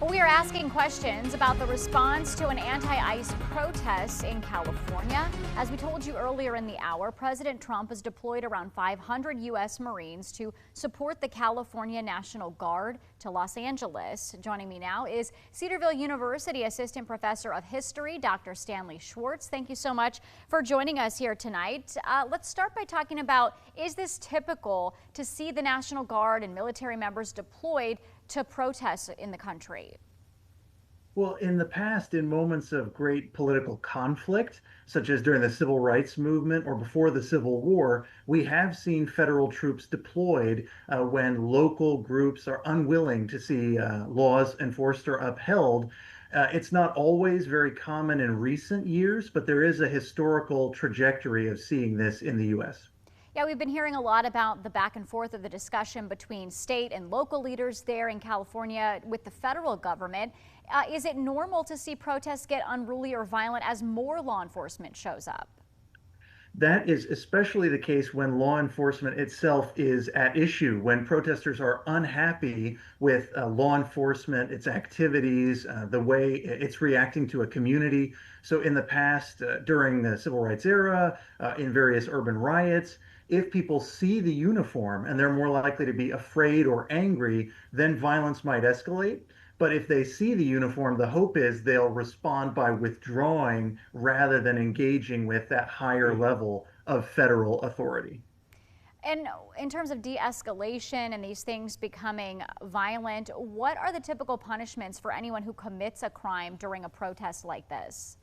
We are asking questions about the response to an anti-ICE protest in California. As we told you earlier in the hour, President Trump has deployed around 500 U.S. Marines to support the California National Guard to Los Angeles. Joining me now is Cedarville University Assistant Professor of History, Dr. Stanley Schwartz. Thank you so much for joining us here tonight. Let's start by talking about, is this typical to see the National Guard and military members deployed to protests in the country? Well, in the past, in moments of great political conflict, such as during the Civil Rights Movement or before the Civil War, we have seen federal troops deployed when local groups are unwilling to see laws enforced or upheld. It's not always very common in recent years, but there is a historical trajectory of seeing this in the U.S. Yeah, we've been hearing a lot about the back and forth of the discussion between state and local leaders there in California with the federal government. Is it normal to see protests get unruly or violent as more law enforcement shows up? That is especially the case when law enforcement itself is at issue, when protesters are unhappy with law enforcement, its activities, the way it's reacting to a community. So in the past, during the civil rights era, in various urban riots, if people see the uniform and they're more likely to be afraid or angry, then violence might escalate. But if they see the uniform, the hope is they'll respond by withdrawing rather than engaging with that higher level of federal authority. And in terms of de-escalation and these things becoming violent, what are the typical punishments for anyone who commits a crime during a protest like this?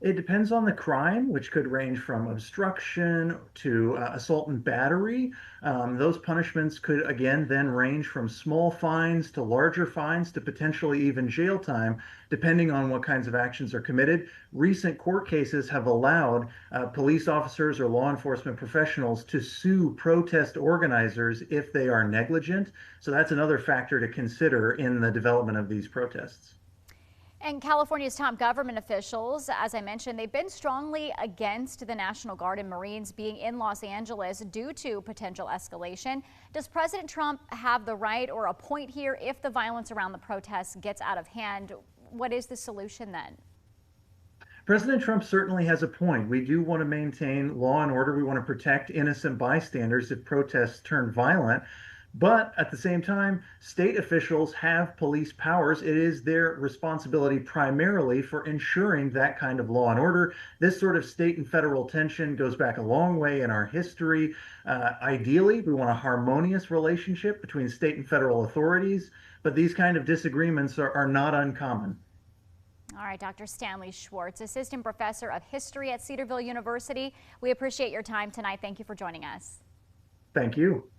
It depends on the crime, which could range from obstruction to assault and battery. Those punishments could, again, then range from small fines to larger fines to potentially even jail time, depending on what kinds of actions are committed. Recent court cases have allowed police officers or law enforcement professionals to sue protest organizers if they are negligent. So that's another factor to consider in the development of these protests. And California's top government officials, as I mentioned, they've been strongly against the National Guard and Marines being in Los Angeles due to potential escalation. Does President Trump have the right or a point here if the violence around the protests gets out of hand? What is the solution then? President Trump certainly has a point. We do want to maintain law and order. We want to protect innocent bystanders if protests turn violent. But at the same time, state officials have police powers. It is their responsibility primarily for ensuring that kind of law and order. This sort of state and federal tension goes back a long way in our history. Ideally, we want a harmonious relationship between state and federal authorities, but these kind of disagreements are not uncommon. All right, Dr. Stanley Schwartz, Assistant Professor of History at Cedarville University. We appreciate your time tonight. Thank you for joining us. Thank you.